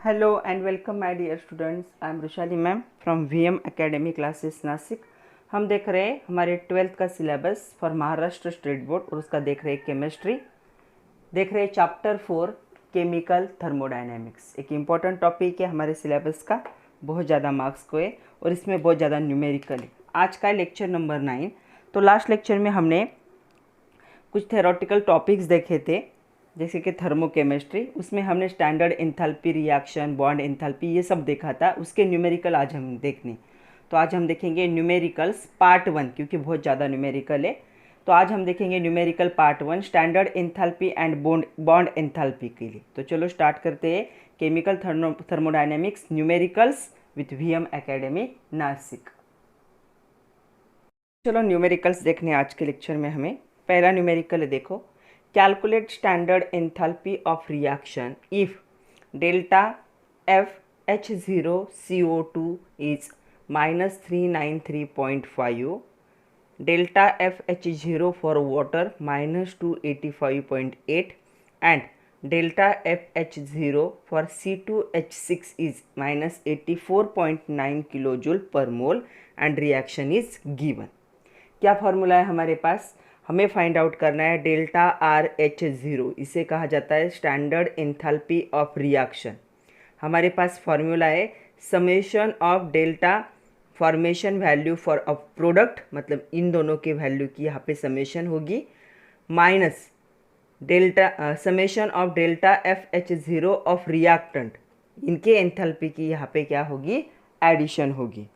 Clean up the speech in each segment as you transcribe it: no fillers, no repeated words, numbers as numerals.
Hello and welcome my dear students. I am Rushali ma'am from VM academy classes Nashik. हम देख रहे हैं हमारे 12th का syllabus for Maharashtra state board और उसका देख रहे हैं केमिस्ट्री। देख रहे हैं चैप्टर 4 केमिकल थर्मोडायनेमिक्स। एक इम्पॉर्टेंट टॉपिक है हमारे सिलेबस का, बहुत ज़्यादा मार्क्स को है और इसमें बहुत ज़्यादा न्यूमेरिकल है। आज का लेक्चर नंबर 9। तो लास्ट लेक्चर में हमने कुछ थेरोटिकल टॉपिक्स देखे थे जैसे कि थर्मोकेमिस्ट्री, उसमें हमने standard enthalpy reaction, bond enthalpy ये सब देखा था। उसके न्यूमेरिकल आज हम देखने, तो आज हम देखेंगे न्यूमेरिकल्स पार्ट 1, क्योंकि बहुत ज़्यादा न्यूमेरिकल है। तो आज हम देखेंगे numerical part 1 standard enthalpy and bond enthalpy के लिए। तो चलो स्टार्ट करते हैं chemical thermodynamics numericals with VM academy Nashik. चलो न्यूमेरिकल्स देखने आज के लेक्चर में हमें पहला न्यूमेरिकल है, देखो calculate standard enthalpy of reaction if delta FH0 CO2 is minus 393.5, delta FH0 for water minus 285.8 and delta FH0 for C2H6 is minus 84.9 kilojoule per mole and reaction is given। क्या formula है हमारे पास? हमें find out करना है delta RH0, इसे कहा जाता है स्टैंडर्ड एंथैल्पी ऑफ रिएक्शन। हमारे पास फॉर्मूला है summation of delta formation value for a product, मतलब इन दोनों के वैल्यू की यहाँ पे समेशन होगी, minus delta summation of delta FH0 of reactant, इनके एंथैल्पी की यहाँ पे क्या होगी, एडिशन होगी।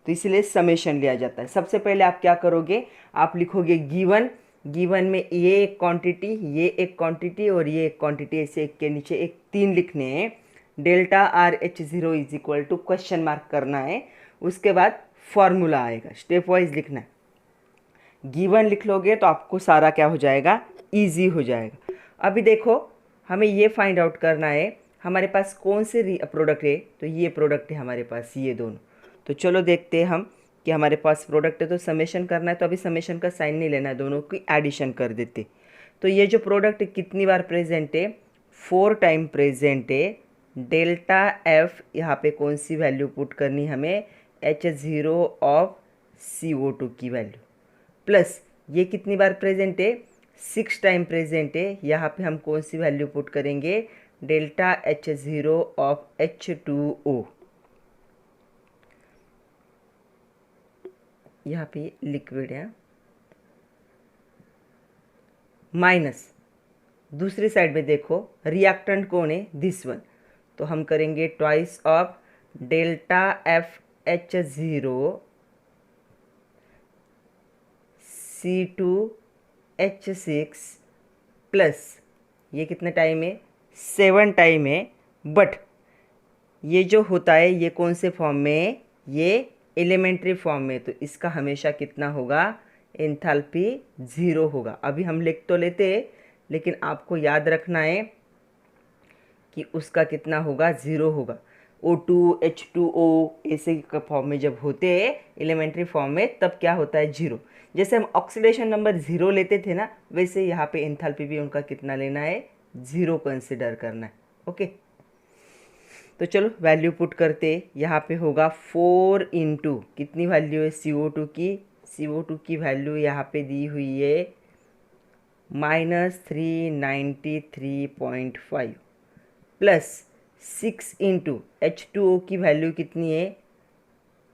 तो इसलिए समेशन लिया जाता है। सबसे पहले आप क्या करोगे, आप लिखोगे गिवन में ये एक क्वांटिटी, ये एक क्वांटिटी और ये एक क्वांटिटी, ऐसे एक के नीचे एक 3 लिखने हैं। Delta RH0 is equal to question mark करना है, उसके बाद फॉर्मूला आएगा, स्टेप वाइज लिखना है। गिवन लिख लोगे तो आपको सारा क्या हो जाएगा, ईजी हो जाएगा। अभी देखो हमें ये फाइंड आउट करना है हमारे पास कौन से प्रोडक्ट है, तो ये प्रोडक्ट है हमारे पास, ये दोनों। तो चलो देखते हैं हम कि हमारे पास प्रोडक्ट है तो समेशन करना है, तो अभी समेशन का साइन नहीं लेना है, दोनों की एडिशन कर देते। तो ये जो प्रोडक्ट कितनी बार प्रेजेंट है, 4 टाइम प्रेजेंट है। डेल्टा F यहाँ पे कौन सी वैल्यू पुट करनी हमें, H0 ऑफ CO2 की वैल्यू, प्लस ये कितनी बार प्रेजेंट है, 6 टाइम प्रेजेंट है। यहाँ पे हम कौन सी वैल्यू पुट करेंगे, डेल्टा H0 ऑफ H2O, यहाँ पे लिक्विड है, माइनस दूसरी साइड में देखो रिएक्टेंट कौन है, दिस वन, तो हम करेंगे twice of delta FH0 C2H6 plus ये कितने टाइम है, 7 टाइम है। बट ये जो होता है ये कौन से फॉर्म में, ये एलिमेंट्री फॉर्म में, तो इसका हमेशा कितना होगा, एंथैल्पी 0 होगा। अभी हम लिख तो लेते हैं लेकिन आपको याद रखना है कि उसका कितना होगा, 0 होगा। O2 H2O ऐसे फॉर्म में जब होते हैं एलिमेंट्री फॉर्म में, तब क्या होता है, 0। जैसे हम ऑक्सीडेशन नंबर 0 लेते थे ना, वैसे यहाँ पे एंथैल्पी भी उनका कितना लेना है, 0 कंसिडर करना है। ओके, तो चलो वैल्यू पुट करते, यहाँ पे होगा 4 इंटू कितनी वैल्यू है CO2 की, CO2 की वैल्यू यहाँ पे दी हुई है -393.5 प्लस 6 इंटू H2O की वैल्यू कितनी है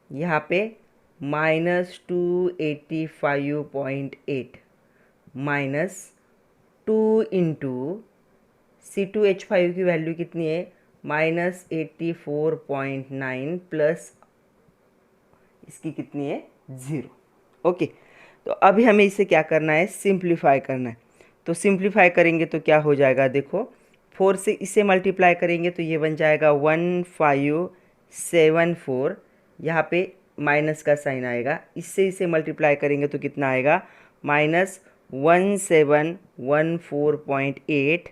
यहाँ पे -285.8 माइनस 2 इंटू C2H5 की वैल्यू कितनी है -84.9 प्लस इसकी कितनी है, 0। ओके, तो अभी हमें इसे क्या करना है, सिंप्लीफाई करना है। तो सिंप्लीफाई करेंगे तो क्या हो जाएगा, देखो 4 से इसे मल्टीप्लाई करेंगे तो ये बन जाएगा 1574, यहाँ पे माइनस का साइन आएगा। इससे इसे मल्टीप्लाई करेंगे तो कितना आएगा, -1714.8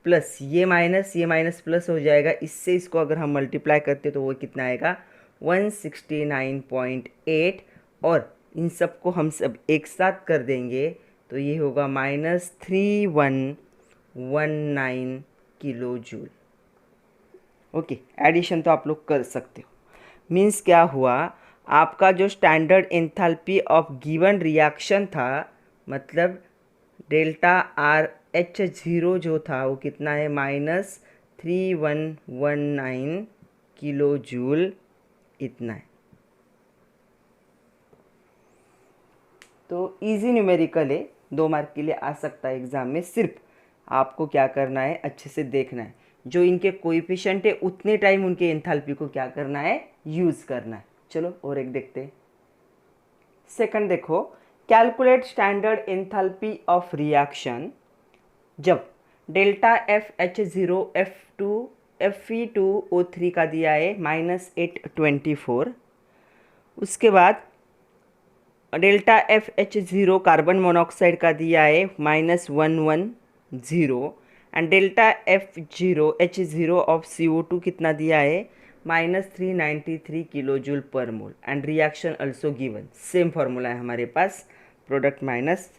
प्लस ये माइनस प्लस हो जाएगा। इससे इसको अगर हम मल्टीप्लाई करते तो वो कितना आएगा, 169.8, और इन सबको हम सब एक साथ कर देंगे तो ये होगा -3119 किलो जूल। ओके, एडिशन तो आप लोग कर सकते हो। मीन्स क्या हुआ, आपका जो standard enthalpy of given reaction था, मतलब डेल्टा आर एच ज़ीरो जो था वो कितना है, -3119 किलो जूल इतना है। तो इजी न्यूमेरिकल है, 2 मार्क के लिए आ सकता है एग्ज़ाम में। सिर्फ आपको क्या करना है, अच्छे से देखना है, जो इनके कोएफिशिएंट है उतने टाइम उनके एंथैल्पी को क्या करना है, यूज़ करना है। चलो और एक देखते हैं। सेकंड देखो, calculate standard enthalpy of reaction जब delta f h zero Fe2O3 का दिया है -824, उसके बाद delta f h zero carbon monoxide का दिया है -110, and delta H0 of CO2 कितना दिया है, -393 किलो जूल पर मोल, and reaction also given. Same formula है हमारे पास, प्रोडक्ट माइनस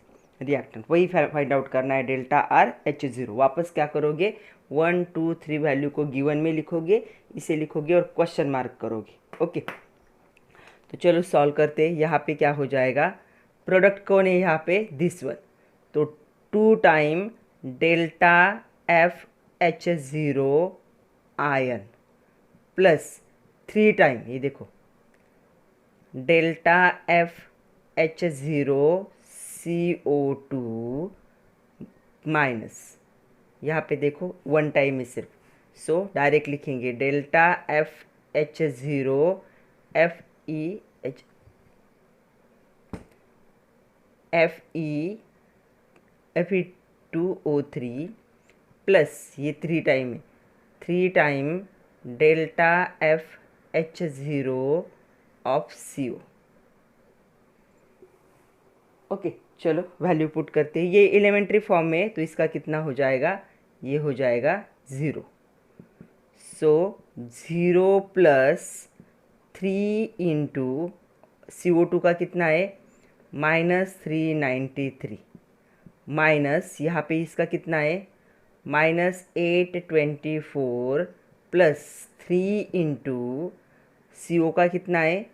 रिएक्टेंट, वही फाइंड आउट करना है डेल्टा आर एच ज़ीरो। वापस क्या करोगे, 1 2 3 वैल्यू को गिवन में लिखोगे, इसे लिखोगे और क्वेश्चन मार्क करोगे। ओके, तो चलो सॉल्व करते हैं। यहाँ पे क्या हो जाएगा, प्रोडक्ट कौन है यहाँ पे, दिस वन। तो 2 time delta f h zero ion plus 3 time, ये देखो, delta f h zero CO2 minus, यहाँ पे देखो 1 टाइम में सिर्फ, सो डायरेक्ट लिखेंगे delta f h zero Fe2O3 plus ये 3 टाइम है, 3 time delta f h zero of CO। Okay, चलो वैल्यू पुट करते हैं। ये एलिमेंट्री फॉर्म में है तो इसका कितना हो जाएगा, ये हो जाएगा 0। सो 0 प्लस 3 इंटू CO2 का कितना है, -393, माइनस यहाँ पे इसका कितना है, -824 प्लस 3 इंटू CO का कितना है,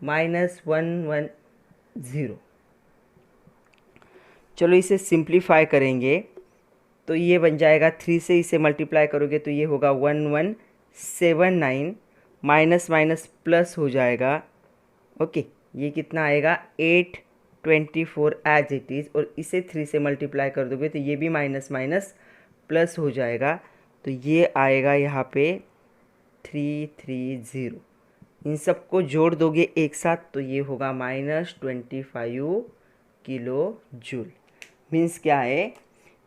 -110। चलो इसे सिंप्लीफाई करेंगे तो ये बन जाएगा, 3 से इसे मल्टीप्लाई करोगे तो ये होगा 1179, माइनस माइनस प्लस हो जाएगा। ओके, ये कितना आएगा, 824 एज इट इज़, और इसे 3 से मल्टीप्लाई कर दोगे तो ये भी माइनस माइनस प्लस हो जाएगा, तो ये आएगा यहाँ पे 330। इन सबको जोड़ दोगे एक साथ तो ये होगा -25 किलो जूल। मीन्स क्या है,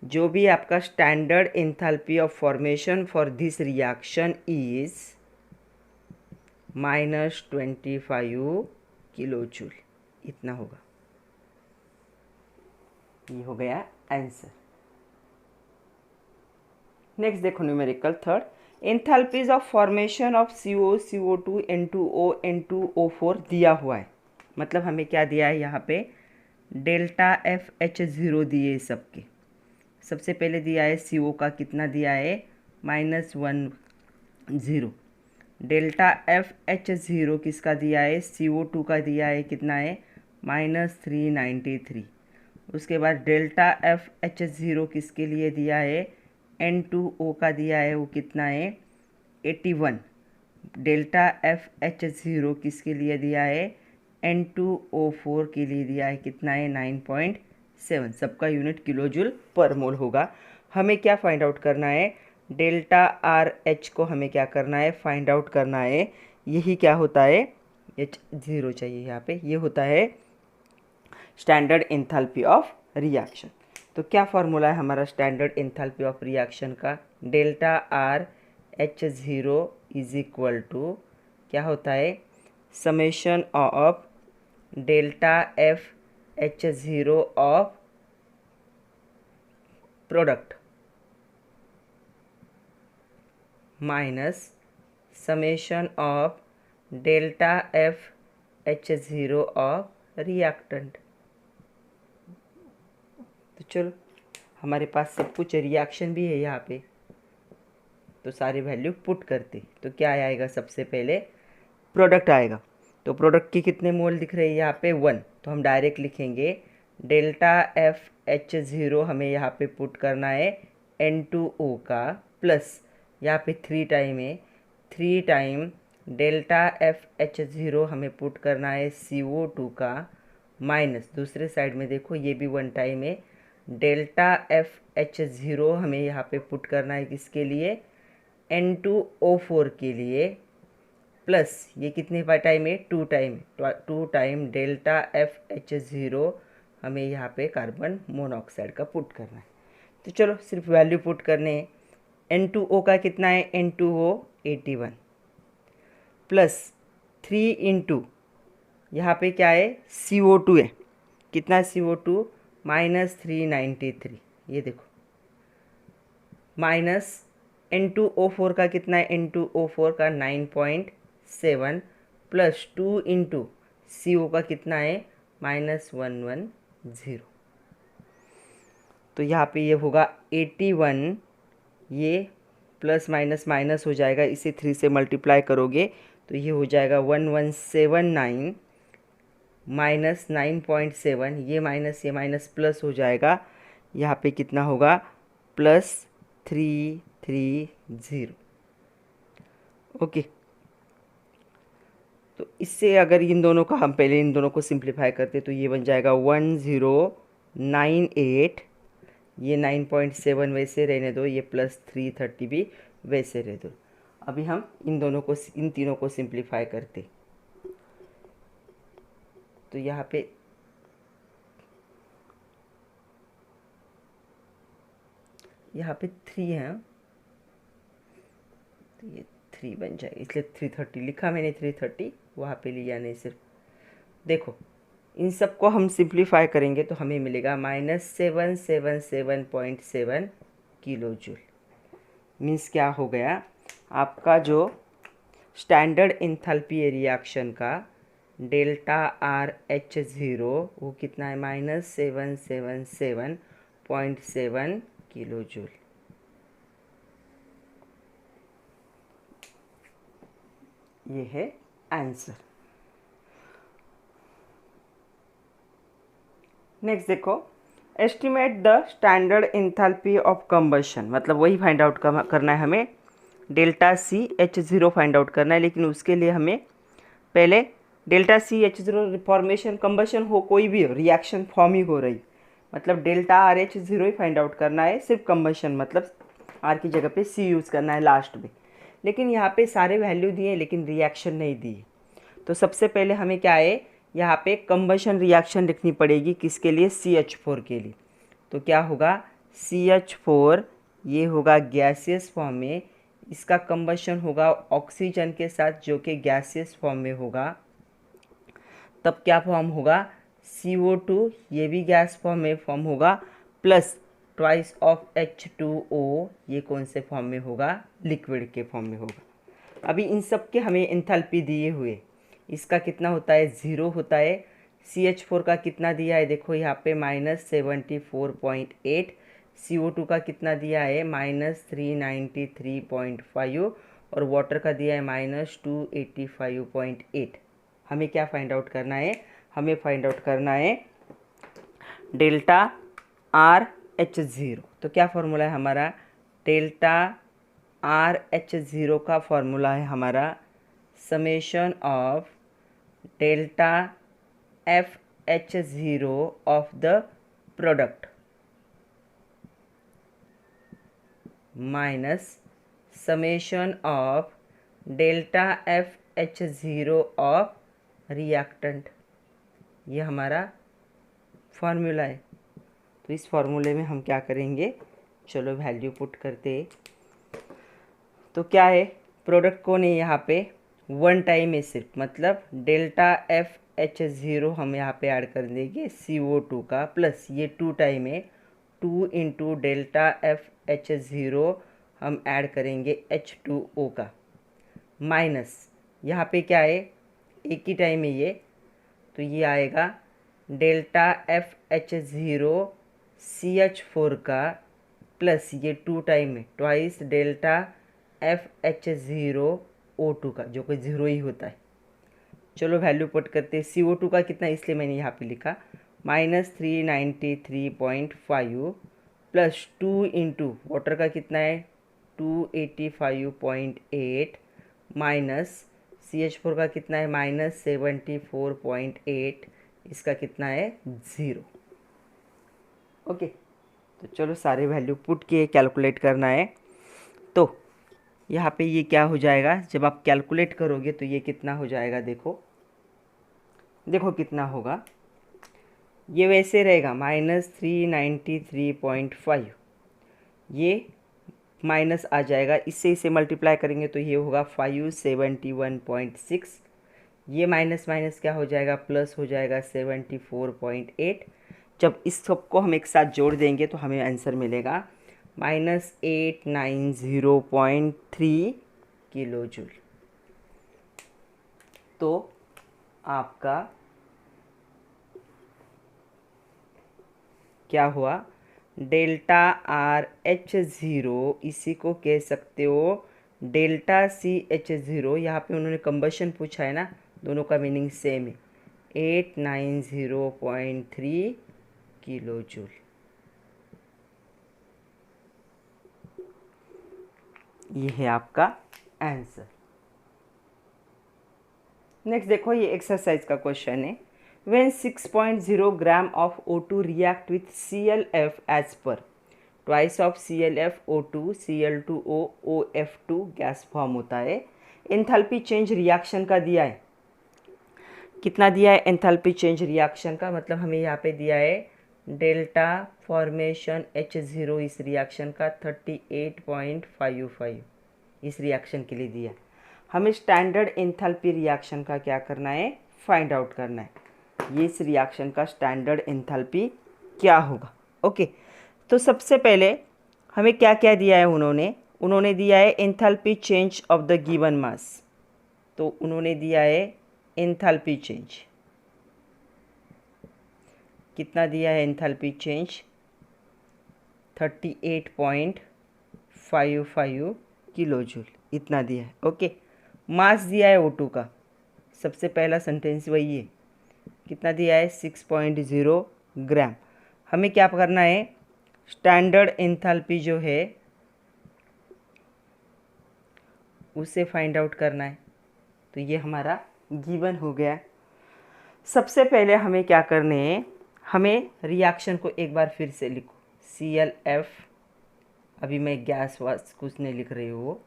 जो भी आपका standard enthalpy of formation for this reaction is -25 kilo joule, इतना होगा। ये हो गया आंसर। नेक्स्ट देखो numerical third, enthalpies of formation of CO CO2 N2O N2O4 दिया हुआ है, मतलब हमें क्या दिया है यहाँ पे, डेल्टा एफ एच ज़ीरो दिए सबके। सबसे पहले दिया है CO का कितना दिया है, -10, डेल्टा एफ एच ज़ीरो किसका दिया है, CO2 का दिया है कितना है, -393। उसके बाद डेल्टा एफ एच ज़ीरो किसके लिए दिया है, N2O का दिया है, वो कितना है, 81। डेल्टा एफ एच ज़ीरो किसके लिए दिया है, N2O4 के लिए दिया है, कितना है, 9.7। सबका यूनिट किलो जूल पर मोल होगा। हमें क्या फाइंड आउट करना है, डेल्टा आर एच को हमें क्या करना है, फाइंड आउट करना है। यही क्या होता है, H0 चाहिए यहाँ पे, ये होता है स्टैंडर्ड एंथैल्पी ऑफ रिएक्शन। तो क्या फॉर्मूला है हमारा स्टैंडर्ड एंथैल्पी ऑफ रिएक्शन का, delta r h zero is equal to क्या होता है, summation of delta f h zero of product minus summation of delta f h zero of reactant. तो चलो हमारे पास सब कुछ रिएक्शन भी है यहाँ पे, तो सारी वैल्यू पुट करते, तो क्या आएगा, सबसे पहले प्रोडक्ट आएगा। तो प्रोडक्ट की कितने मोल दिख रहे हैं यहाँ पे 1, तो हम डायरेक्ट लिखेंगे डेल्टा FH0 हमें यहाँ पे पुट करना है N2O का, प्लस यहाँ पे 3 टाइम है, 3 टाइम डेल्टा FH0 हमें पुट करना है CO2 का, माइनस दूसरे साइड में देखो ये भी 1 टाइम है, डेल्टा FH0 हमें यहाँ पे पुट करना है किसके लिए, N2O4 के लिए, प्लस ये कितने टाइम है, 2 टाइम, 2 टाइम डेल्टा FH0 हमें यहाँ पे कार्बन मोनोऑक्साइड का पुट करना है। तो चलो सिर्फ वैल्यू पुट करने हैं। N2O का कितना है, N2O 81, प्लस 3 इंटू यहाँ पे क्या है, CO2 है, कितना CO2 -393, ये देखो, माइनस N2O4 का कितना है, N2O4 का 9.7, प्लस 2 इंटू CO का कितना है, -110। तो यहाँ पे ये होगा 81, ये प्लस माइनस माइनस हो जाएगा, इसे 3 से मल्टीप्लाई करोगे तो ये हो जाएगा 1179 माइनस 9.7, ये माइनस प्लस हो जाएगा, यहाँ पे कितना होगा, +330। ओके, तो इससे अगर इन दोनों का हम पहले इन दोनों को सिंप्लीफाई करते तो ये बन जाएगा 1098, ये 9.7 वैसे रहने दो, ये +330 भी वैसे रह दो। अभी हम इन तीनों को सिंप्लीफाई करते, तो यहाँ पे थ्री है, तो ये 3 बन जाएगा, इसलिए 330 लिखा मैंने, 330 वहाँ पे लिया नहीं सिर्फ। देखो इन सब को हम सिंप्लीफाई करेंगे तो हमें मिलेगा -777.7 किलो जूल। मीन्स क्या हो गया, आपका जो स्टैंडर्ड एंथैल्पी है रिएक्शन का डेल्टा RH0 वो कितना है, -777.7 किलो जूल। ये है आंसर। नेक्स्ट देखो, estimate the standard enthalpy of combustion, मतलब वही फाइंड आउट करना है हमें, डेल्टा CH0 फाइंड आउट करना है, लेकिन उसके लिए हमें पहले डेल्टा CH0 फॉर्मेशन कंबशन हो, कोई भी रिएक्शन फॉर्म ही हो रही, मतलब डेल्टा RH0 ही फाइंड आउट करना है, सिर्फ कंबशन मतलब R की जगह पे C यूज़ करना है लास्ट में। लेकिन यहाँ पे सारे वैल्यू दिए लेकिन रिएक्शन नहीं दी, तो सबसे पहले हमें क्या है, यहाँ पे कंबशन रिएक्शन लिखनी पड़ेगी, किसके लिए, CH4 के लिए। तो क्या होगा, CH4 ये होगा गैसियस फॉर्म में, इसका कंबशन होगा ऑक्सीजन के साथ जो कि गैसियस फॉर्म में होगा, तब क्या फॉर्म होगा, CO2 ये भी गैस फॉर्म में फॉर्म होगा, प्लस ट्वाइस ऑफ H2O ये कौन से फॉर्म में होगा, लिक्विड के फॉर्म में होगा। अभी इन सब के हमें एंथैल्पी दिए हुए, इसका कितना होता है, 0 होता है, CH4 का कितना दिया है, देखो यहाँ पे -74.8, CO2 का कितना दिया है, -393.5, और वाटर का दिया है -285.8। हमें क्या फाइंड आउट करना है, हमें फाइंड आउट करना है डेल्टा RH0। तो क्या फॉर्मूला है हमारा, डेल्टा RH0 का फॉर्मूला है हमारा summation of delta FH0 of the product minus summation of delta FH0 of reactant, ये हमारा फॉर्मूला है। तो इस फॉर्मूले में हम क्या करेंगे, चलो वैल्यू पुट करते। तो क्या है, प्रोडक्ट कौन है यहाँ पे, 1 टाइम है सिर्फ, मतलब डेल्टा FH0 हम यहाँ पे ऐड कर देंगे CO2 का, प्लस ये 2 टाइम है, 2 इंटू डेल्टा FH0 हम ऐड करेंगे H2O का, माइनस यहाँ पे क्या है, एक ही टाइम है ये, तो ये आएगा डेल्टा FH0 CH4 का, प्लस ये 2 टाइम है, ट्वाइस डेल्टा FH0O2 का, जो कि 0 ही होता है। चलो वैल्यू पुट करते हैं। CO2 का कितना, इसलिए मैंने यहाँ पे लिखा -393.5 प्लस 2 इंटू वाटर का कितना है 285.8 माइनस CH4 का कितना है -74.8, इसका कितना है 0। ओके, तो चलो सारे वैल्यू पुट किए, कैलकुलेट करना है। तो यहाँ पे ये क्या हो जाएगा, जब आप कैलकुलेट करोगे तो ये कितना हो जाएगा, देखो देखो कितना होगा। ये वैसे रहेगा -393.5, ये माइनस आ जाएगा, इससे इसे मल्टीप्लाई करेंगे तो ये होगा 571.6, ये माइनस माइनस क्या हो जाएगा, प्लस हो जाएगा 74.8। जब इस सबको हम एक साथ जोड़ देंगे तो हमें आंसर मिलेगा -890.3 किलो जूल। तो आपका क्या हुआ, ΔRH0, इसी को कह सकते हो ΔCH0। यहाँ पे उन्होंने कंबशन पूछा है ना, दोनों का मीनिंग सेम है, 890.3 किलो जूल। ये है आपका आंसर। नेक्स्ट देखो, ये एक्सरसाइज का क्वेश्चन है। When 6.0 gram of O2 react with ClF as per, twice of ClF O2 Cl2O OF2 gas form होता है। एंथैल्पी चेंज रिएक्शन का दिया है, कितना दिया है एंथैल्पी चेंज रिएक्शन का, मतलब हमें यहाँ पे दिया है डेल्टा फॉर्मेशन H0 इस रिएक्शन का 38.55 इस रिएक्शन के लिए दिया है। हमें स्टैंडर्ड एंथैल्पी रिएक्शन का क्या करना है, फाइंड आउट करना है। ये इस रिएक्शन का स्टैंडर्ड एंथैल्पी क्या होगा। ओके, तो सबसे पहले हमें क्या क्या दिया है, उन्होंने दिया है enthalpy change of the given mass. तो उन्होंने दिया है एंथैल्पी चेंज, कितना दिया है एंथैल्पी चेंज 38.55 किलो जूल, इतना दिया है। ओके, मास दिया है O2 का, सबसे पहला सेंटेंस वही है, कितना दिया है 6.0 ग्राम। हमें क्या करना है, स्टैंडर्ड एंथैल्पी जो है उसे फाइंड आउट करना है। तो ये हमारा गिवन हो गया। सबसे पहले हमें क्या करने हैं, हमें रिएक्शन को एक बार फिर से लिखो, ClF, अभी मैं गैस वास कुछ नहीं लिख रही हूँ,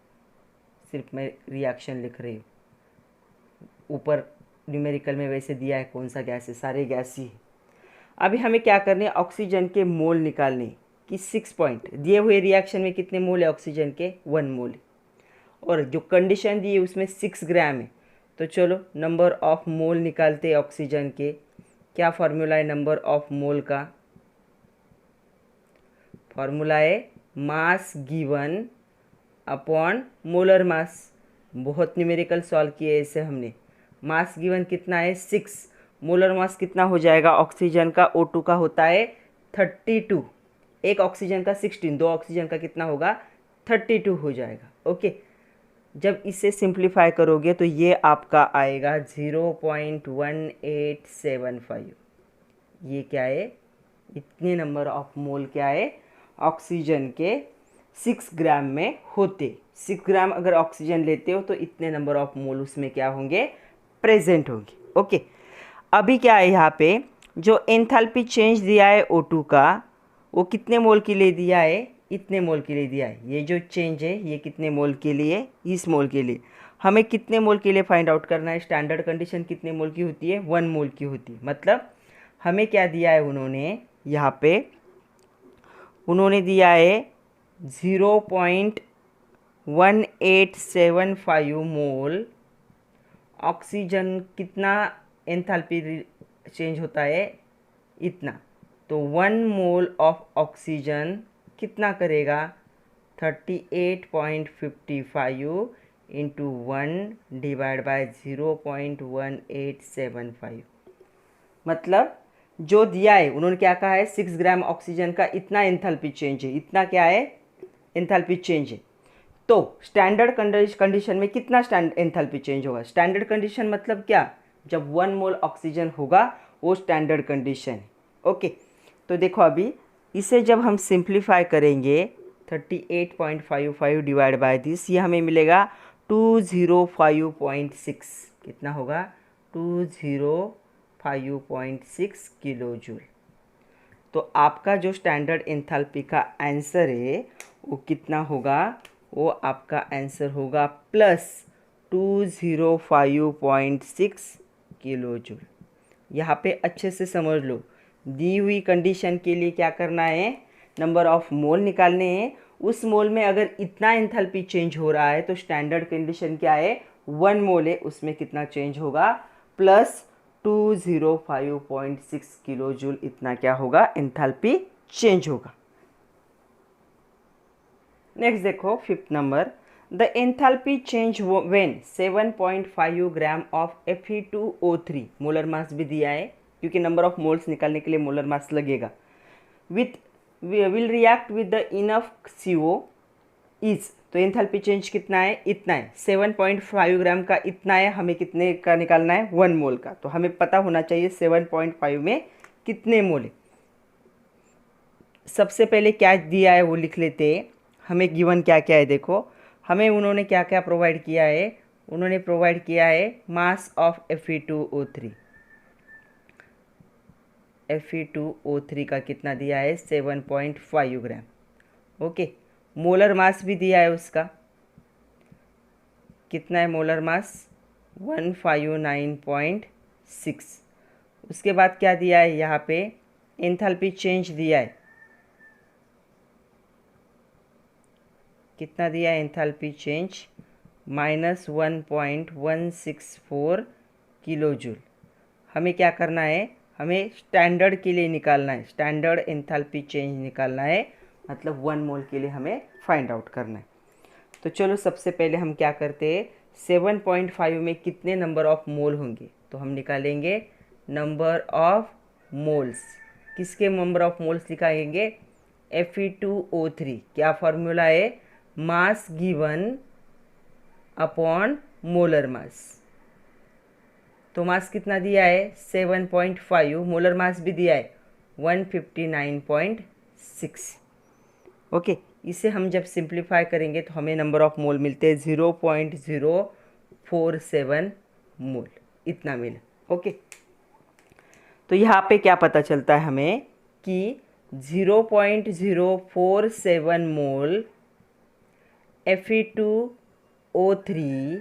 सिर्फ मैं रिएक्शन लिख रही हूँ। ऊपर न्यूमेरिकल में वैसे दिया है कौन सा गैस है, सारे गैस ही है। अभी हमें क्या करने हैं, ऑक्सीजन के मोल निकालने कि 6 पॉइंट दिए हुए रिएक्शन में कितने मोल है ऑक्सीजन के, 1 मोल है, और जो कंडीशन दी है उसमें 6 ग्राम है। तो चलो नंबर ऑफ मोल निकालते हैं ऑक्सीजन के। क्या फार्मूला है नंबर ऑफ मोल का, फार्मूला है mass given upon molar mass. बहुत न्यूमेरिकल सॉल्व किए इसे हमने। मास गिवन कितना है 6, मोलर मास कितना हो जाएगा ऑक्सीजन का, O2 का होता है 32, एक ऑक्सीजन का 16, दो ऑक्सीजन का कितना होगा 32 हो जाएगा। ओके, जब इसे सिंप्लीफाई करोगे तो ये आपका आएगा 0.1875। ये क्या है, इतने नंबर ऑफ मोल क्या है ऑक्सीजन के 6 ग्राम में होते। 6 ग्राम अगर ऑक्सीजन लेते हो तो इतने नंबर ऑफ मोल उसमें क्या होंगे, प्रेजेंट होंगे। ओके, अभी क्या है यहाँ पे, जो एंथैल्पी चेंज दिया है O2 का, वो कितने मोल के लिए दिया है, इतने मोल के लिए दिया है। ये जो चेंज है ये कितने मोल के लिए, इस मोल के लिए। हमें कितने मोल के लिए फाइंड आउट करना है, स्टैंडर्ड कंडीशन कितने मोल की होती है, 1 मोल की होती है। मतलब हमें क्या दिया है उन्होंने, यहाँ पे उन्होंने दिया है 0.1875 मोल ऑक्सीजन, कितना एंथैल्पी चेंज होता है इतना। तो 1 मोल ऑफ ऑक्सीजन कितना करेगा 38.55 इंटू 1 डिवाइड बाय 0.1875। मतलब जो दिया है उन्होंने क्या कहा है, 6 ग्राम ऑक्सीजन का इतना एंथैल्पी चेंज है, इतना क्या है एंथैल्पी चेंज है। तो स्टैंडर्ड कंडीशन में कितना एंथैल्पी चेंज होगा? स्टैंडर्ड कंडीशन मतलब क्या? जब 1 मोल ऑक्सीजन होगा वो स्टैंडर्ड कंडीशन है। ओके, तो देखो अभी इसे जब हम सिंप्लीफाई करेंगे 38.55 डिवाइड बाय दिस, ये हमें मिलेगा 205.6। कितना होगा? 205.6 किलो जूल। तो आपका जो स्टैंडर्ड एंथैल्पी का आंसर है वो कितना होगा? वो आपका आंसर होगा प्लस 205.6 किलो जूल। यहाँ पे अच्छे से समझ लो, दी हुई कंडीशन के लिए क्या करना है? नंबर ऑफ मोल निकालने हैं। उस मोल में अगर इतना एंथैल्पी चेंज हो रहा है तो स्टैंडर्ड कंडीशन क्या है? 1 मोल है, उसमें कितना चेंज होगा? प्लस 205.6 किलो जूल इतना क्या होगा? एंथैल्पी चेंज होगा। नेक्स्ट देखो 5th number, the enthalpy change when 7.5 gram of Fe2O3, molar mass भी दिया है क्योंकि नंबर ऑफ मोल्स निकालने के लिए मोलर मास लगेगा, with will react with the enough CO is. तो एंथैल्पी चेंज कितना है? इतना है। 7.5 ग्राम का इतना है, हमें कितने का निकालना है? 1 मोल का। तो हमें पता होना चाहिए 7.5 में कितने मोल है। सबसे पहले क्या दिया है वो लिख लेते हैं। हमें गिवन क्या क्या है देखो, हमें उन्होंने क्या क्या प्रोवाइड किया है। उन्होंने प्रोवाइड किया है मास ऑफ Fe2O3। Fe2O3 का कितना दिया है? 7.5 ग्राम। ओके, मोलर मास भी दिया है उसका। कितना है मोलर मास? 159.6। उसके बाद क्या दिया है यहाँ पे? एंथैल्पी चेंज दिया है। कितना दिया है एंथैल्पी चेंज? -1.164 kilo joule. हमें क्या करना है? हमें स्टैंडर्ड के लिए निकालना है, स्टैंडर्ड एंथैल्पी चेंज निकालना है, मतलब 1 मोल के लिए हमें फाइंड आउट करना है। तो चलो सबसे पहले हम क्या करते हैं, 7.5 में कितने नंबर ऑफ मोल होंगे? तो हम निकालेंगे नंबर ऑफ मोल्स। किसके नंबर ऑफ मोल्स निकालेंगे? Fe2O3। क्या फॉर्मूला है? Mass given upon molar mass. तो मास कितना दिया है? 7.5। मोलर मास भी दिया है 159.6। ओके, इसे हम जब सिंप्लीफाई करेंगे तो हमें नंबर ऑफ मोल मिलते हैं 0.047 मोल, इतना मिला। ओके, तो यहाँ पे क्या पता चलता है हमें कि 0.047 मोल Fe2O3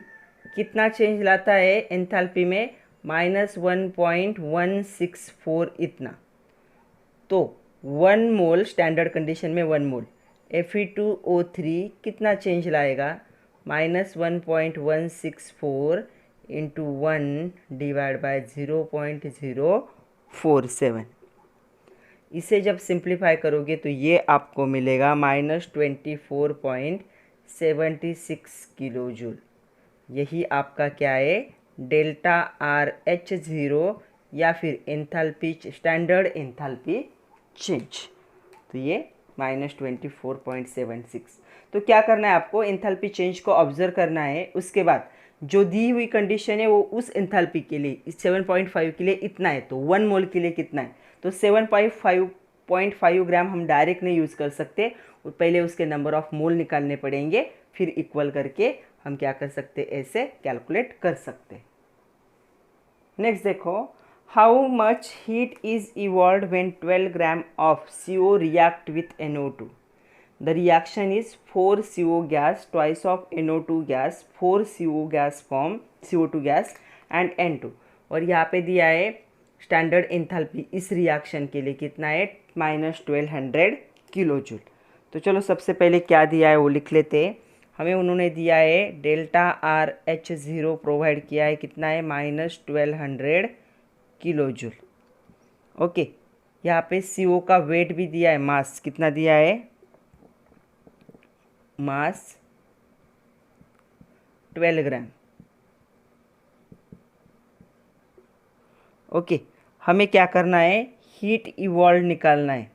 कितना चेंज लाता है एंथैल्पी में? -1.164 इतना। तो 1 मोल स्टैंडर्ड कंडीशन में 1 मोल Fe2O3 कितना चेंज लाएगा? -1.164 इंटू 1 डिवाइड बाय 0.047। इसे जब सिंप्लीफाई करोगे तो ये आपको मिलेगा -24.76 किलो जूल। यही आपका क्या है? डेल्टा RH0 या फिर एंथैल्पी, स्टैंडर्ड एंथैल्पी चेंज। तो ये -24.76। तो क्या करना है आपको? एंथैल्पी चेंज को ऑब्जर्व करना है। उसके बाद जो दी हुई कंडीशन है वो उस एंथैल्पी के लिए, इस 7.5 के लिए इतना है, तो 1 मोल के लिए कितना है? तो 7.5 ग्राम हम डायरेक्ट नहीं यूज़ कर सकते, पहले उसके नंबर ऑफ मोल निकालने पड़ेंगे, फिर इक्वल करके हम क्या कर सकते? ऐसे कैलकुलेट कर सकते। नेक्स्ट देखो, how much heat is evolve when 12 gram of CO react with NO2? The reaction is 4 CO gas twice of NO2 gas, 4 CO gas form CO2 gas and N2। और यहाँ पे दिया है स्टैंडर्ड एंथैल्पी इस reaction के लिए कितना है? -1200 किलो जूल। तो चलो सबसे पहले क्या दिया है वो लिख लेते हैं। हमें उन्होंने दिया है डेल्टा RH0 प्रोवाइड किया है, कितना है? -1200 किलो जूल। ओके, यहाँ पे CO का वेट भी दिया है, मास कितना दिया है? मास 12 ग्राम। ओके, हमें क्या करना है? हीट इवॉल्व निकालना है।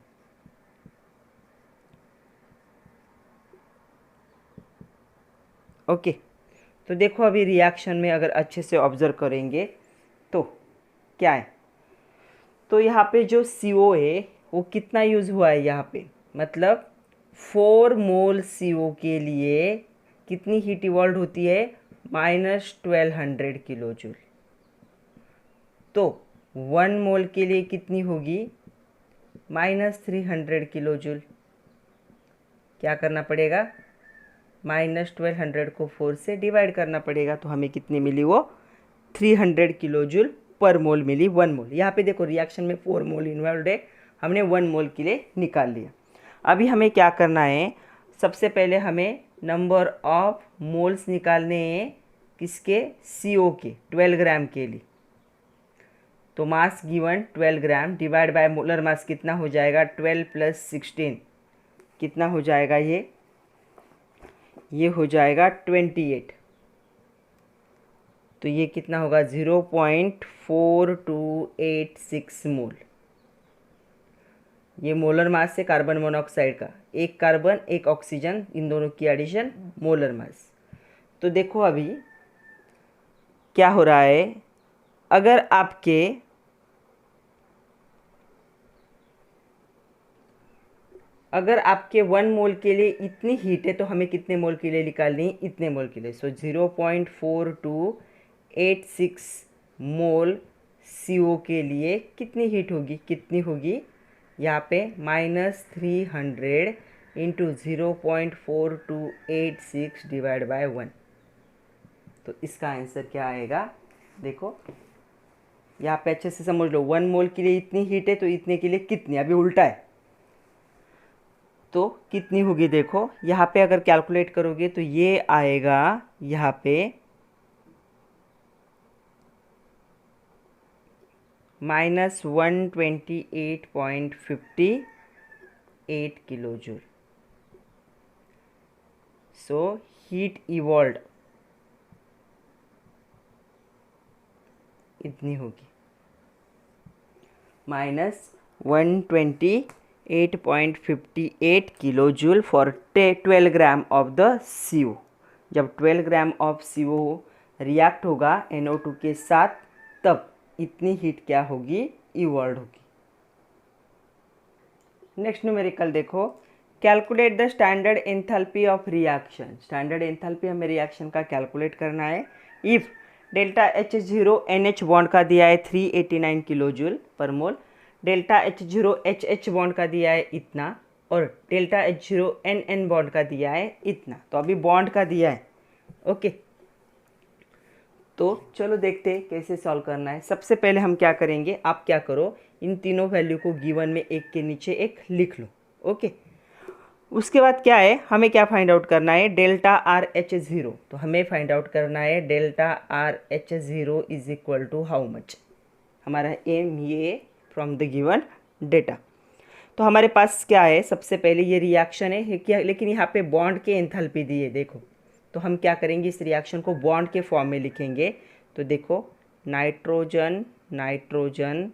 ओके, तो देखो अभी रिएक्शन में अगर अच्छे से ऑब्जर्व करेंगे तो क्या है, तो यहाँ पे जो CO है वो कितना यूज़ हुआ है यहाँ पे, मतलब 4 मोल CO के लिए कितनी हीट इवॉल्व होती है, -1200 किलो जूल। तो 1 मोल के लिए कितनी होगी, -300 किलो जूल। क्या करना पड़ेगा, -1200 को 4 से डिवाइड करना पड़ेगा, तो हमें कितनी मिली वो 300 किलो जूल पर मोल मिली, 1 मोल। यहाँ पे देखो रिएक्शन में 4 मोल इन्वॉल्व है, हमने 1 मोल के लिए निकाल लिया। अभी हमें क्या करना है, सबसे पहले हमें नंबर ऑफ मोल्स निकालने हैं, किसके, CO के 12 ग्राम के लिए। तो mass given 12 gram divide by molar mass कितना हो जाएगा, 12 + 16 कितना हो जाएगा, ये हो जाएगा 28। तो ये कितना होगा, 0.4286 मोल। ये मोलर मास है कार्बन मोनोऑक्साइड का, एक कार्बन एक ऑक्सीजन, इन दोनों की एडिशन मोलर मास। तो देखो अभी क्या हो रहा है, अगर आपके 1 मोल के लिए इतनी हीट है तो हमें कितने मोल के लिए निकालनी है, इतने मोल के लिए। सो 0.4286 मोल CO के लिए कितनी हीट होगी, कितनी होगी, यहाँ पे -300 इंटू 0.4286 डिवाइड बाय 1। तो इसका आंसर क्या आएगा, देखो यहाँ पे अच्छे से समझ लो, 1 मोल के लिए इतनी हीट है तो इतने के लिए कितनी, अभी उल्टा है तो कितनी होगी, देखो यहाँ पे अगर कैलकुलेट करोगे तो ये आएगा यहाँ पे -128.58 kilo joule. So heat evolve इतनी होगी, -128.58 kilo joule for 12 gram of the CO। जब 12 ग्राम ऑफ CO रिएक्ट होगा NO2 के साथ, तब इतनी हीट क्या होगी, इवॉल्व होगी। नेक्स्ट न्यूमेरिकल देखो, calculate the standard enthalpy of reaction. Standard enthalpy हमें रिएक्शन का कैलकुलेट करना है। If delta H0 NH bond का दिया है 389 किलो जूल पर मोल, डेल्टा H0 HH बॉन्ड का दिया है इतना, और डेल्टा H0 NN बॉन्ड का दिया है इतना। तो अभी बॉन्ड का दिया है, ओके। तो चलो देखते हैं कैसे सॉल्व करना है। सबसे पहले हम क्या करेंगे, आप क्या करो, इन तीनों वैल्यू को गिवन में एक के नीचे एक लिख लो, ओके। उसके बाद क्या है, हमें क्या फाइंड आउट करना है, डेल्टा RH0। तो हमें फाइंड आउट करना है delta RH0 is equal to how much. हमारा एम ये फ्रॉम द गिवन डेटा। तो हमारे पास क्या है, सबसे पहले ये रिएक्शन है क्या, लेकिन यहाँ पे बॉन्ड के एंथैल्पी दी है, देखो। तो हम क्या करेंगे, इस रिएक्शन को बॉन्ड के फॉर्म में लिखेंगे। तो देखो nitrogen nitrogen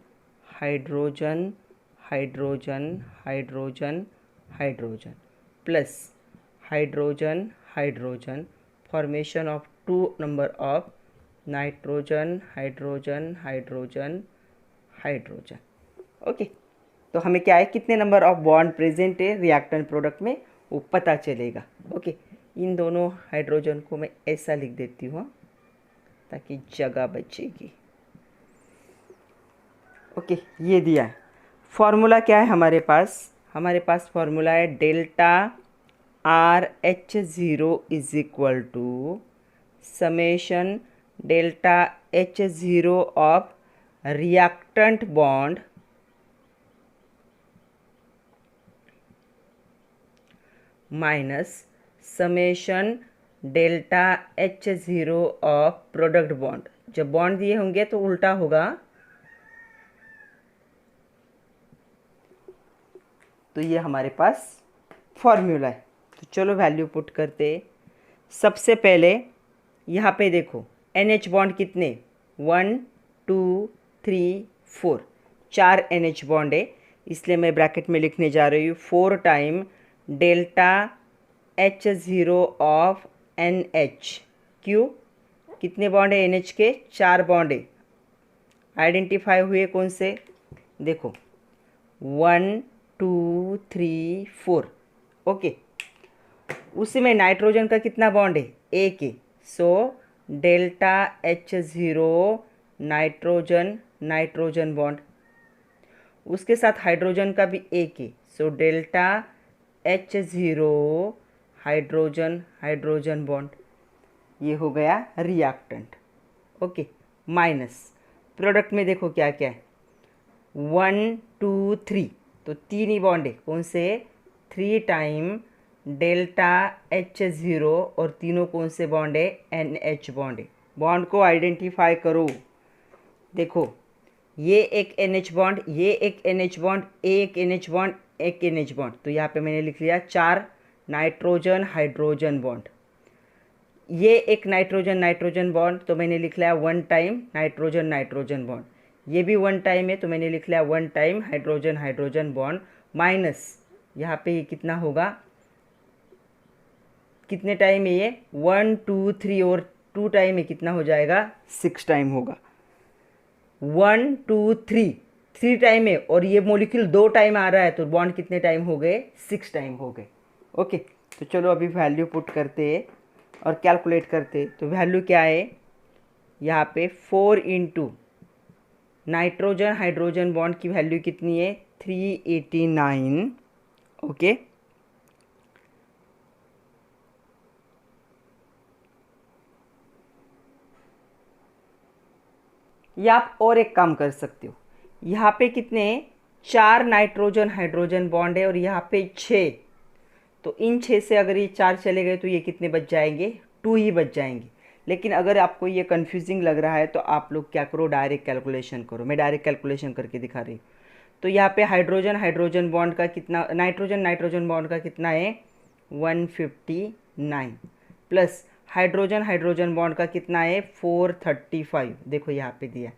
hydrogen hydrogen hydrogen hydrogen plus hydrogen hydrogen, formation of 2 number of nitrogen hydrogen hydrogen hydrogen, okay. तो हमें क्या है, कितने नंबर ऑफ बॉन्ड प्रेजेंट है रिएक्टेंट प्रोडक्ट में वो पता चलेगा, ओके। इन दोनों हाइड्रोजन को मैं ऐसा लिख देती हूँ ताकि जगह बचेगी, ओके। ये दिया है। फॉर्मूला क्या है हमारे पास फॉर्मूला है delta RH0 is equal to summation delta H0 of reactant bond minus summation delta H0 of product bond. जब बॉन्ड दिए होंगे तो उल्टा होगा, तो ये हमारे पास फॉर्मूला है। तो चलो वैल्यू पुट करते। सबसे पहले यहाँ पे देखो NH बॉन्ड कितने, 1 2 3 4, 4 NH बॉन्ड है, इसलिए मैं ब्रैकेट में लिखने जा रही हूँ 4 time delta H0 of NH। क्यों? कितने बॉन्ड है NH के? 4 बॉन्ड है। आइडेंटिफाई हुए कौन से? देखो 1 2 3 4। ओके, उसी में नाइट्रोजन का कितना बॉन्ड है? एक है। So delta H0 nitrogen nitrogen bond. उसके साथ हाइड्रोजन का भी एक है। So delta H0 hydrogen hydrogen bond. ये हो गया रिएक्टेंट। ओके, माइनस प्रोडक्ट में देखो क्या क्या है। 1 2 3, तो 3 ही बॉन्ड है। कौन से? 3 टाइम डेल्टा H0 और तीनों कौन से बॉन्ड है? NH बॉन्ड है। बॉन्ड को आइडेंटिफाई करो। देखो ये एक NH बॉन्ड, ये एक NH बॉन्ड, एक NH बॉन्ड, एक NH बॉन्ड। तो यहाँ पे मैंने लिख लिया 4 नाइट्रोजन हाइड्रोजन बॉन्ड। ये एक नाइट्रोजन नाइट्रोजन बॉन्ड, तो मैंने लिख लिया 1 टाइम नाइट्रोजन नाइट्रोजन बॉन्ड। ये भी 1 टाइम है, तो मैंने लिख लिया 1 time hydrogen hydrogen bond. Minus यहाँ पे ये कितना होगा? कितने टाइम है ये? 1 2 3 और 2 टाइम है, कितना हो जाएगा? 6 टाइम होगा। 1 2 3, 3 टाइम है और ये मोलिक्यूल 2 टाइम आ रहा है, तो बॉन्ड कितने टाइम हो गए? 6 टाइम हो गए। ओके, तो चलो अभी वैल्यू पुट करते और कैलकुलेट करते। तो वैल्यू क्या है यहाँ पे? 4 इंटू नाइट्रोजन हाइड्रोजन बॉन्ड की वैल्यू कितनी है? 389। ओके, या आप और एक काम कर सकते हो। यहाँ पे कितने? 4 नाइट्रोजन हाइड्रोजन बॉन्ड है और यहाँ पे 6। तो इन 6 से अगर ये 4 चले गए तो ये कितने बच जाएंगे? 2 ही बच जाएंगे। लेकिन अगर आपको ये कन्फ्यूजिंग लग रहा है तो आप लोग क्या करो, डायरेक्ट कैलकुलेशन करो। मैं डायरेक्ट कैलकुलेशन करके दिखा रही हूँ। तो यहाँ पे हाइड्रोजन हाइड्रोजन बॉन्ड का कितना, नाइट्रोजन नाइट्रोजन बॉन्ड का कितना है? 159 प्लस हाइड्रोजन हाइड्रोजन बॉन्ड का कितना है? 435। देखो यहाँ पे दिया।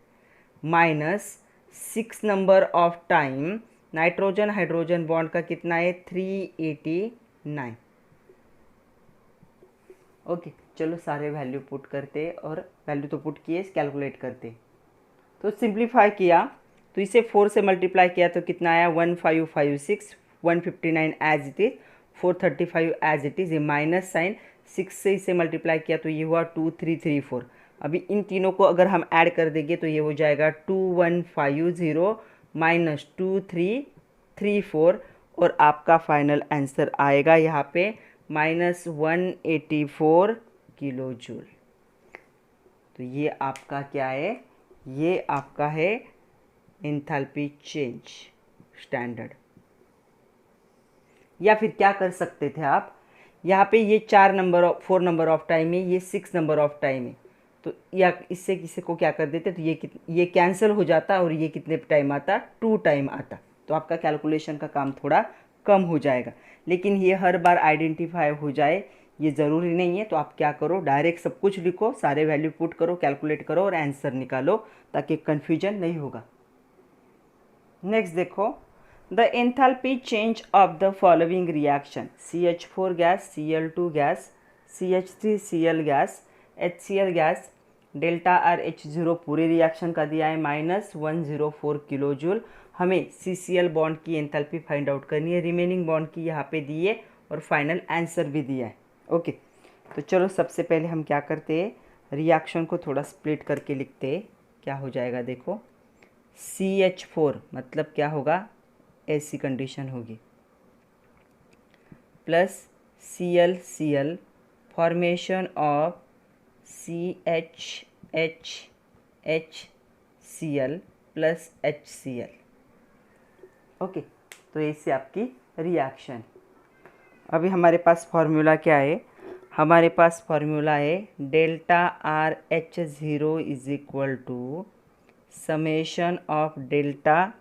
Minus 6 number of time nitrogen hydrogen bond का कितना है? 389। ओके, चलो सारे वैल्यू पुट करते और वैल्यू तो पुट किए, कैलकुलेट करते। तो सिंप्लीफाई किया तो इसे 4 से मल्टीप्लाई किया तो कितना आया? 1556। 159 as it is, 435 as it is. ये माइनस साइन 6 से इसे मल्टीप्लाई किया तो ये हुआ 2334। अभी इन तीनों को अगर हम ऐड कर देंगे तो ये हो जाएगा 2150 माइनस 2334 और आपका फाइनल आंसर आएगा यहाँ पे -184 किलो जूल। तो ये आपका क्या है? ये आपका है एंथैल्पी चेंज स्टैंडर्ड। या फिर क्या कर सकते थे आप, यहाँ पे ये 4 number of 4 number of time है, ये 6 नंबर ऑफ टाइम है। तो या इससे किसी को क्या कर देते तो ये कैंसिल हो जाता और ये कितने टाइम आता? 2 टाइम आता। तो आपका कैलकुलेशन का काम थोड़ा कम हो जाएगा। लेकिन ये हर बार आइडेंटिफाई हो जाए ये ज़रूरी नहीं है। तो आप क्या करो, डायरेक्ट सब कुछ लिखो, सारे वैल्यू पुट करो, कैलकुलेट करो और आंसर निकालो, ताकि कन्फ्यूजन नहीं होगा। नेक्स्ट देखो, the enthalpy change of the following reaction CH4 gas, Cl2 gas, CH3Cl gas, HCl gas, delta RH0 पूरे रिएक्शन का दिया है -104 किलो जूल। हमें CCl बॉन्ड की एंथैल्पी फाइंड आउट करनी है, रिमेनिंग बॉन्ड की यहाँ पे दी है और फाइनल आंसर भी दिया है। ओके, तो चलो सबसे पहले हम क्या करते हैं, रिएक्शन को थोड़ा स्प्लिट करके लिखते हैं। क्या हो जाएगा देखो, CH4 मतलब क्या होगा? ऐसी कंडीशन होगी, plus ClCl formation of CHHCl plus HCl। Okay, तो इससे आपकी रिएक्शन। अभी हमारे पास फॉर्मूला क्या है? हमारे पास फॉर्मूला है delta RH0 is equal to summation of delta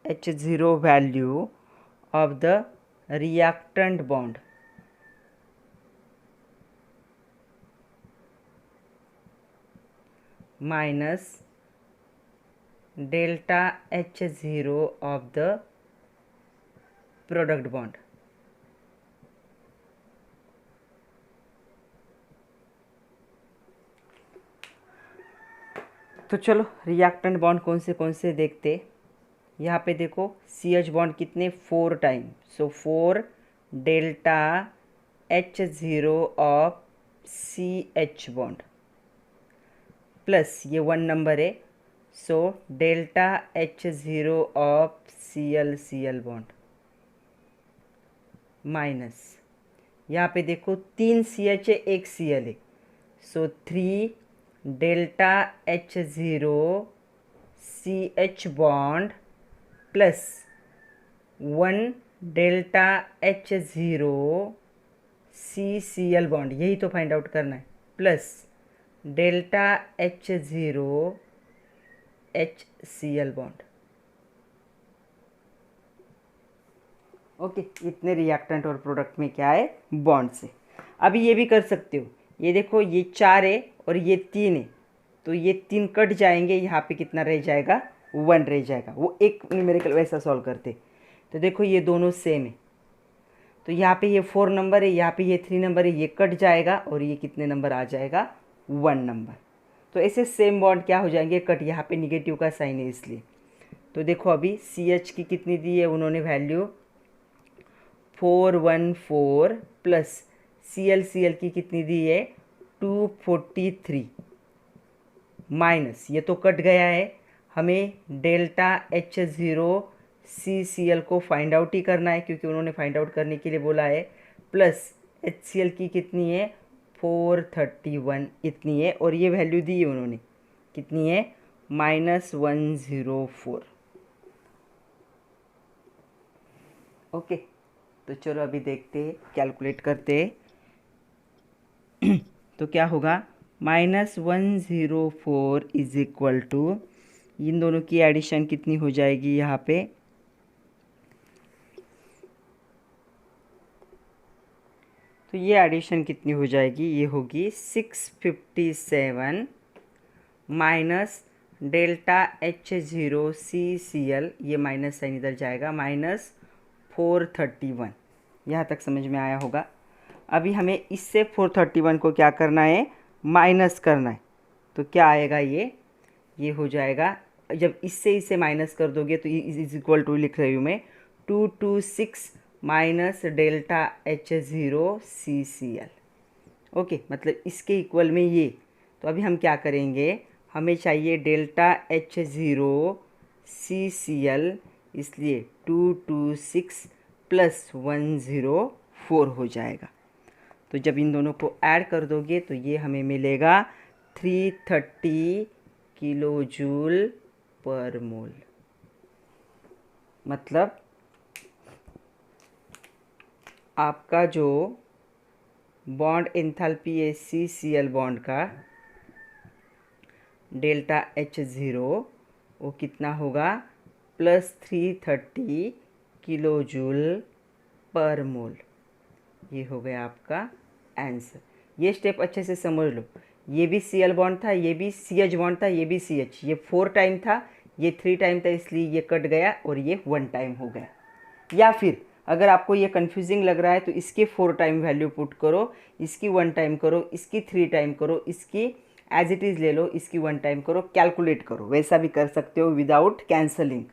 H0 value of the reactant bond minus delta H0 of the product bond। तो चलो रिएक्टेंट बॉन्ड कौन से देखते। यहाँ पे देखो CH बॉन्ड कितने 4 time, so 4 delta H0 of CH bond plus ये 1 नंबर है, so delta H0 of Cl bond minus यहाँ पे देखो 3 CH है 1 Cl है, सो 3 delta H0 CH bond plus 1 delta H0 CCl bond, यही तो फाइंड आउट करना है, plus delta H0 HCl bond. Okay, इतने रिएक्टेंट और प्रोडक्ट में क्या है, बॉन्ड से। अभी ये भी कर सकते हो, ये देखो ये 4 है और ये 3 है, तो ये 3 कट जाएंगे, यहाँ पे कितना रह जाएगा, 1 रह जाएगा। वो एक न्यूमेरिकल वैसा सॉल्व करते। तो देखो ये दोनों सेम है, तो यहाँ पे ये 4 नंबर है, यहाँ पे ये 3 नंबर है, ये कट जाएगा और ये कितने नंबर आ जाएगा, 1 नंबर। तो ऐसे सेम बॉन्ड क्या हो जाएंगे, कट। यहाँ पे निगेटिव का साइन है इसलिए। तो देखो अभी CH की कितनी दी है उन्होंने वैल्यू 414 प्लस Cl की कितनी दी है 243 माइनस ये तो कट गया है, हमें डेल्टा H0 CCl को फाइंड आउट ही करना है क्योंकि उन्होंने फाइंड आउट करने के लिए बोला है, प्लस HCl की कितनी है 431 इतनी है, और ये वैल्यू दी है उन्होंने कितनी है -104। ओके, तो चलो अभी देखते हैं, कैलकुलेट करते हैं। तो क्या होगा, -104 इज इक्वल टू, इन दोनों की एडिशन कितनी हो जाएगी यहाँ पे, तो ये एडिशन कितनी हो जाएगी, ये होगी 657 माइनस डेल्टा H0 CCl, ये माइनस साइन इधर जाएगा, -431। यहाँ तक समझ में आया होगा। अभी हमें इससे 431 को क्या करना है, माइनस करना है। तो क्या आएगा, ये हो जाएगा, जब इससे इसे माइनस कर दोगे तो इज इक्वल टू लिख रही हूँ मैं 226 minus delta H0 CCl। Okay, मतलब इसके इक्वल में ये। तो अभी हम क्या करेंगे, हमें चाहिए डेल्टा H0 CCl, इसलिए 226 प्लस 104 हो जाएगा। तो जब इन दोनों को ऐड कर दोगे तो ये हमें मिलेगा 330 किलो जूल पर मोल। मतलब आपका जो बॉन्ड एंथैल्पी है CCl बॉन्ड का डेल्टा H0 वो कितना होगा, +330 किलो जूल पर मोल। ये हो गया आपका आंसर। ये स्टेप अच्छे से समझ लो, ये भी Cl बॉन्ड था, ये भी CH बॉन्ड था, ये भी CH, ये 4 टाइम था, ये 3 टाइम था, इसलिए ये कट गया और ये 1 टाइम हो गया। या फिर अगर आपको ये कंफ्यूजिंग लग रहा है तो इसके 4 टाइम वैल्यू पुट करो, इसकी 1 टाइम करो, इसकी 3 टाइम करो, इसकी एज इट इज़ ले लो, इसकी 1 टाइम करो, कैलकुलेट करो, वैसा भी कर सकते हो विदाउट कैंसलिंग।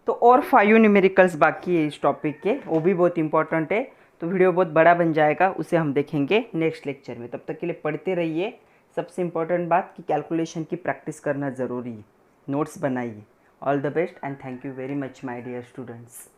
तो और 5 न्यूमेरिकल्स बाकी है इस टॉपिक के, वो भी बहुत इंपॉर्टेंट है। तो वीडियो बहुत बड़ा बन जाएगा, उसे हम देखेंगे नेक्स्ट लेक्चर में। तब तक के लिए पढ़ते रहिए। सबसे इम्पोर्टेंट बात कि कैलकुलेशन की प्रैक्टिस करना ज़रूरी है, नोट्स बनाइए। All the best and thank you very much my dear students.